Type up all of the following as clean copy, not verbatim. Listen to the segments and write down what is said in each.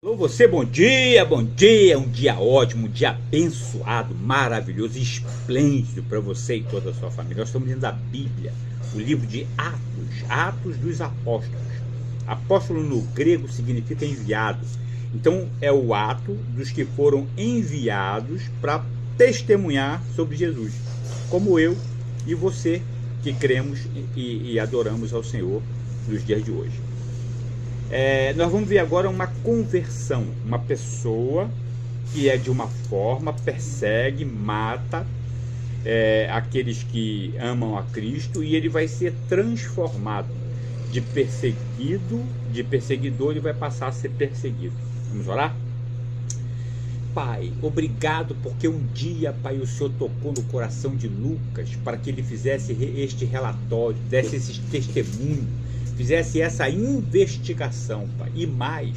Alô, você, bom dia, um dia ótimo, um dia abençoado, maravilhoso, esplêndido para você e toda a sua família. Nós estamos lendo a Bíblia, o livro de Atos dos Apóstolos. Apóstolo no grego significa enviado. Então é o ato dos que foram enviados para testemunhar sobre Jesus, como eu e você que cremos e adoramos ao Senhor nos dias de hoje. Nós vamos ver agora uma conversão, uma pessoa que é de uma forma, persegue, mata aqueles que amam a Cristo, e ele vai ser transformado de perseguidor, ele vai passar a ser perseguido. Vamos orar? Pai, obrigado porque um dia, Pai, o Senhor tocou no coração de Lucas para que ele fizesse este relatório, desse esse testemunho, fizesse essa investigação, Pai, e mais,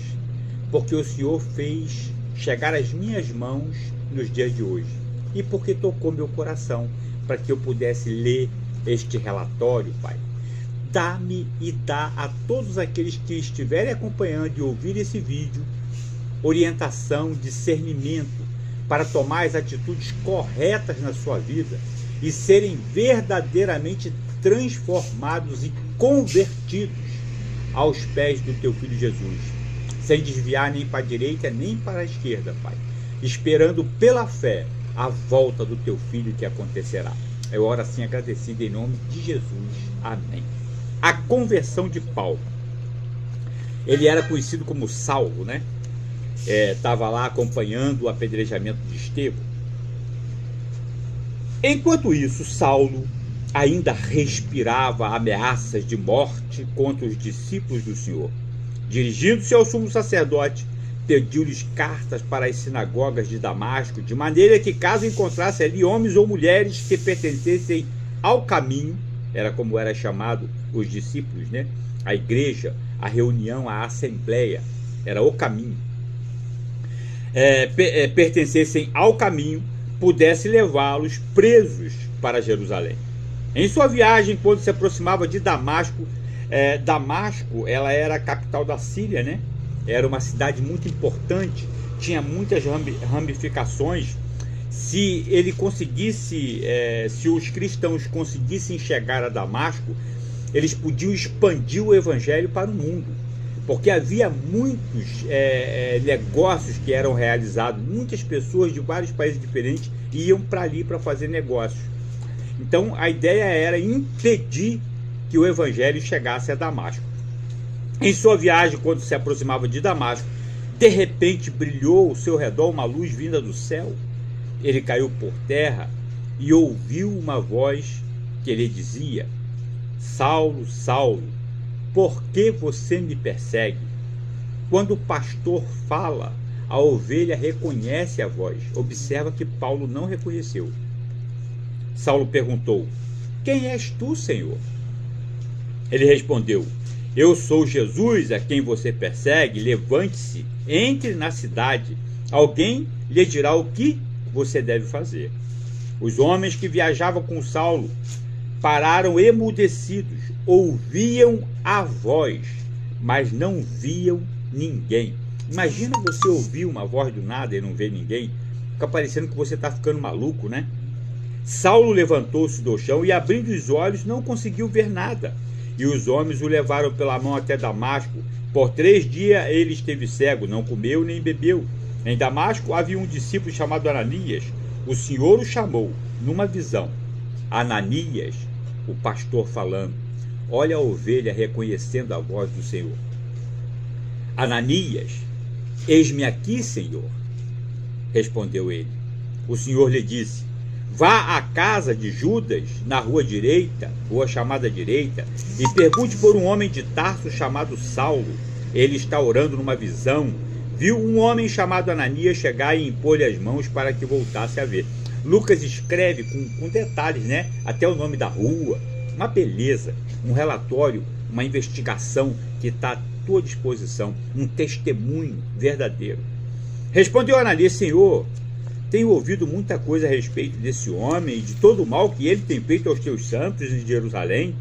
porque o Senhor fez chegar às minhas mãos nos dias de hoje, e porque tocou meu coração para que eu pudesse ler este relatório, Pai. Dá-me e dá a todos aqueles que estiverem acompanhando e ouvir esse vídeo orientação, discernimento para tomar as atitudes corretas na sua vida e serem verdadeiramente transformados e convertidos aos pés do teu Filho Jesus, sem desviar nem para a direita nem para a esquerda, Pai, esperando pela fé a volta do teu Filho que acontecerá. Eu oro assim agradecido em nome de Jesus. Amém. A conversão de Paulo. Ele era conhecido como Saulo, né? Estava lá acompanhando o apedrejamento de Estevão. Enquanto isso, Saulo ainda respirava ameaças de morte contra os discípulos do Senhor. Dirigindo-se ao sumo sacerdote, pediu-lhes cartas para as sinagogas de Damasco, de maneira que, caso encontrasse ali homens ou mulheres que pertencessem ao caminho, era como era chamado os discípulos, né? A igreja, a reunião, a assembleia, era o caminho. Pertencessem ao caminho, pudesse levá-los presos para Jerusalém. Em sua viagem, quando se aproximava de Damasco, Damasco, ela era a capital da Síria, né? Era uma cidade muito importante, tinha muitas ramificações. Se ele conseguisse, se os cristãos conseguissem chegar a Damasco, eles podiam expandir o evangelho para o mundo, porque havia muitos negócios que eram realizados, muitas pessoas de vários países diferentes iam para ali para fazer negócios. Então a ideia era impedir que o evangelho chegasse a Damasco. Em sua viagem, quando se aproximava de Damasco, de repente brilhou ao seu redor uma luz vinda do céu. Ele caiu por terra e ouviu uma voz que lhe dizia: Saulo, Saulo, por que você me persegue? Quando o pastor fala, a ovelha reconhece a voz. Observa que Paulo não reconheceu. Saulo perguntou: quem és tu, Senhor? Ele respondeu: eu sou Jesus a quem você persegue. Levante-se, entre na cidade. Alguém lhe dirá o que você deve fazer. Os homens que viajavam com Saulo pararam emudecidos, ouviam a voz, mas não viam ninguém. Imagina você ouvir uma voz do nada e não ver ninguém. Fica parecendo que você está ficando maluco, né? Saulo levantou-se do chão e, abrindo os olhos, não conseguiu ver nada. E os homens o levaram pela mão até Damasco. Por 3 dias ele esteve cego, não comeu nem bebeu. Em Damasco havia um discípulo chamado Ananias. O Senhor o chamou numa visão. Ananias, o pastor falando. Olha a ovelha reconhecendo a voz do Senhor. Ananias, eis-me aqui, Senhor. Respondeu ele. O Senhor lhe disse: vá à casa de Judas, na rua chamada direita, e pergunte por um homem de Tarso chamado Saulo. Ele está orando numa visão. Viu um homem chamado Ananias chegar e impor-lhe as mãos para que voltasse a ver. Lucas escreve com detalhes, né? Até o nome da rua. Uma beleza, um relatório, uma investigação que está à tua disposição, um testemunho verdadeiro. Respondeu Ananias: Senhor, tenho ouvido muita coisa a respeito desse homem e de todo o mal que ele tem feito aos teus santos em Jerusalém.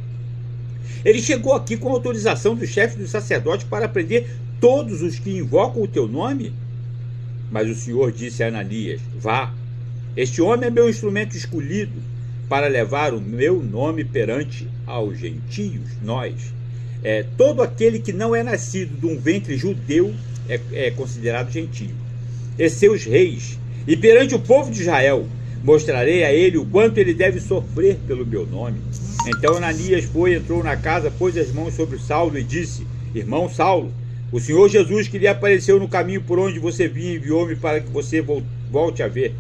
Ele chegou aqui com autorização do chefe dos sacerdotes para prender todos os que invocam o teu nome? Mas o Senhor disse a Ananias: vá, este homem é meu instrumento escolhido para levar o meu nome perante aos gentios, nós. Todo aquele que não é nascido de um ventre judeu é considerado gentio. E seus reis, e perante o povo de Israel, mostrarei a ele o quanto ele deve sofrer pelo meu nome. Então Ananias entrou na casa, pôs as mãos sobre Saulo e disse: irmão Saulo, o Senhor Jesus, que lhe apareceu no caminho por onde você vinha, enviou-me para que você volte a ver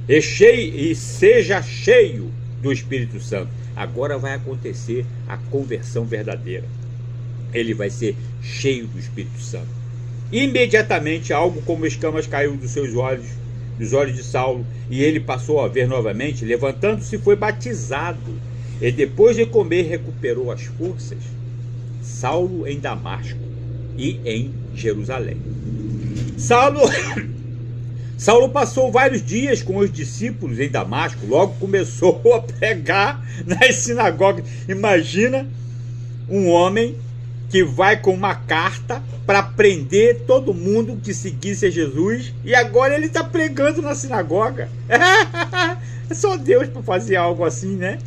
e seja cheio do Espírito Santo. Agora vai acontecer a conversão verdadeira. Ele vai ser cheio do Espírito Santo. Imediatamente algo como escamas caiu dos seus olhos, dos olhos de Saulo, e ele passou a ver novamente. Levantando-se, foi batizado, e depois de comer recuperou as forças. Saulo em Damasco e em Jerusalém. Saulo passou vários dias com os discípulos em Damasco. Logo começou a pregar nas sinagogas. Imagina um homem que vai com uma carta para prender todo mundo que seguisse a Jesus, e agora ele está pregando na sinagoga. É só Deus para fazer algo assim, né?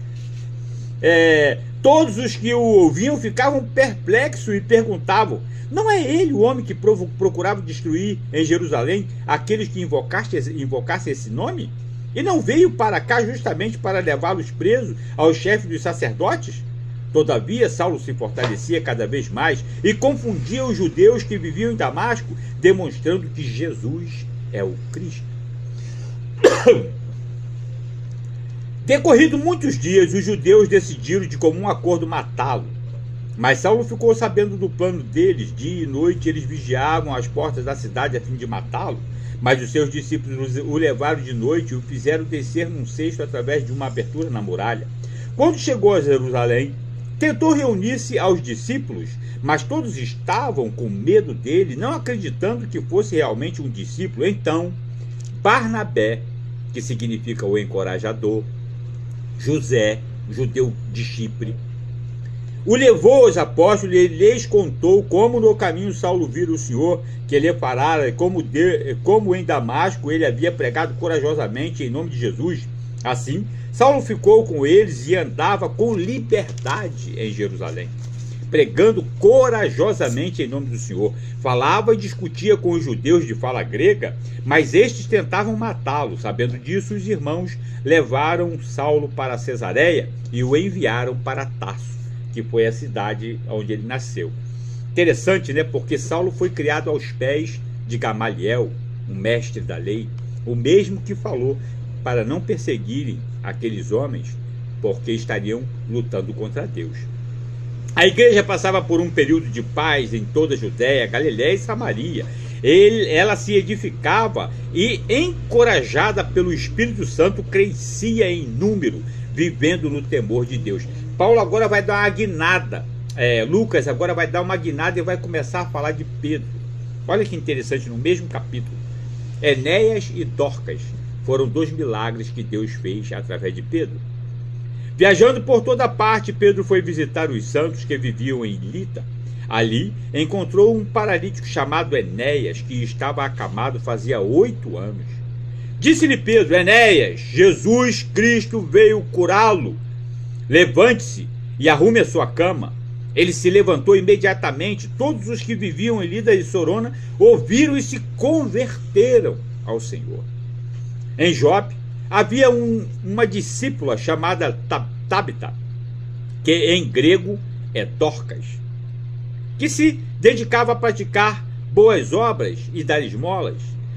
Todos os que o ouviam ficavam perplexos e perguntavam: não é ele o homem que procurava destruir em Jerusalém aqueles que invocassem esse nome? E não veio para cá justamente para levá-los presos aos chefes dos sacerdotes? Todavia, Saulo se fortalecia cada vez mais e confundia os judeus que viviam em Damasco, demonstrando que Jesus é o Cristo. Decorrido muitos dias, os judeus decidiram de comum acordo matá-lo. Mas Saulo ficou sabendo do plano deles. Dia e noite eles vigiavam as portas da cidade a fim de matá-lo. Mas os seus discípulos o levaram de noite e o fizeram descer num cesto através de uma abertura na muralha. Quando chegou a Jerusalém, tentou reunir-se aos discípulos, mas todos estavam com medo dele, não acreditando que fosse realmente um discípulo. Então, Barnabé, que significa o encorajador, José, judeu de Chipre, o levou aos apóstolos e lhes contou como no caminho Saulo vira o Senhor, que ele parara, como em Damasco ele havia pregado corajosamente em nome de Jesus. Assim, Saulo ficou com eles e andava com liberdade em Jerusalém, pregando corajosamente em nome do Senhor. Falava e discutia com os judeus de fala grega, mas estes tentavam matá-lo. Sabendo disso, os irmãos levaram Saulo para Cesareia e o enviaram para Tarso, que foi a cidade onde ele nasceu. Interessante, né? Porque Saulo foi criado aos pés de Gamaliel, um mestre da lei, o mesmo que falou para não perseguirem aqueles homens, porque estariam lutando contra Deus. A igreja passava por um período de paz em toda a Judéia, Galiléia e Samaria. Ela se edificava e, encorajada pelo Espírito Santo, crescia em número, vivendo no temor de Deus. Paulo agora vai dar uma guinada. Lucas agora vai dar uma guinada e vai começar a falar de Pedro. Olha que interessante, no mesmo capítulo. Enéas e Dorcas foram 2 milagres que Deus fez através de Pedro. Viajando por toda parte, Pedro foi visitar os santos que viviam em Lida. Ali encontrou um paralítico chamado Enéas, que estava acamado fazia 8 anos. Disse-lhe Pedro: Enéas, Jesus Cristo veio curá-lo. Levante-se e arrume a sua cama. Ele se levantou imediatamente. Todos os que viviam em Lida e Sorona ouviram e se converteram ao Senhor. Em Jope havia uma discípula chamada Tabita, que em grego é Dorcas, que se dedicava a praticar boas obras e dar esmolas.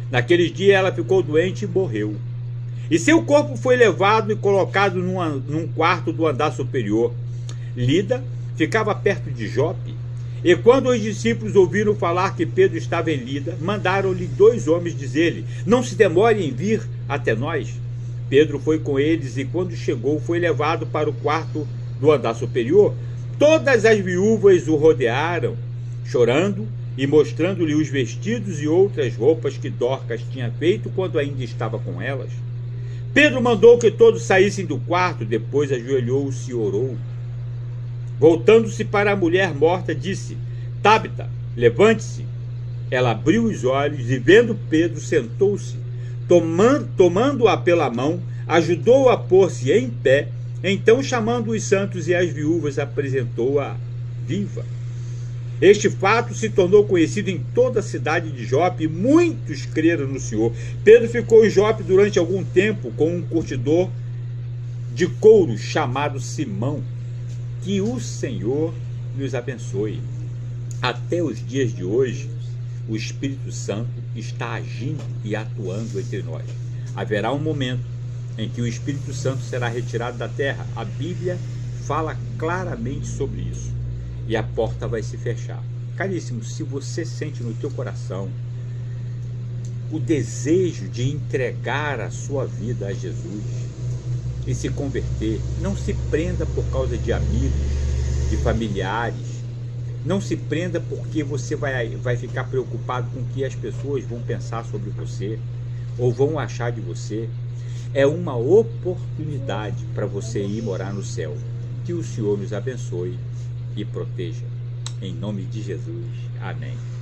Naqueles dias ela ficou doente e morreu. E seu corpo foi levado e colocado num quarto do andar superior. Lida ficava perto de Jope. E quando os discípulos ouviram falar que Pedro estava em Lida, mandaram-lhe 2 homens dizer-lhe: não se demore em vir até nós. Pedro foi com eles e quando chegou foi levado para o quarto do andar superior. Todas as viúvas o rodearam, chorando e mostrando-lhe os vestidos e outras roupas que Dorcas tinha feito quando ainda estava com elas. Pedro mandou que todos saíssem do quarto, depois ajoelhou-se e orou. Voltando-se para a mulher morta, disse: Tabita, levante-se. Ela abriu os olhos e, vendo Pedro, sentou-se, tomando-a pela mão, ajudou-a a pôr-se em pé. Então, chamando os santos e as viúvas, apresentou-a viva. Este fato se tornou conhecido em toda a cidade de Jope e muitos creram no Senhor. Pedro ficou em Jope durante algum tempo com um curtidor de couro chamado Simão. Que o Senhor nos abençoe. Até os dias de hoje, o Espírito Santo está agindo e atuando entre nós. Haverá um momento em que o Espírito Santo será retirado da terra. A Bíblia fala claramente sobre isso. E a porta vai se fechar. Caríssimo, se você sente no teu coração o desejo de entregar a sua vida a Jesus e se converter, não se prenda por causa de amigos, de familiares. Não se prenda porque você vai ficar preocupado com o que as pessoas vão pensar sobre você ou vão achar de você. É uma oportunidade para você ir morar no céu. Que o Senhor nos abençoe e proteja. Em nome de Jesus. Amém.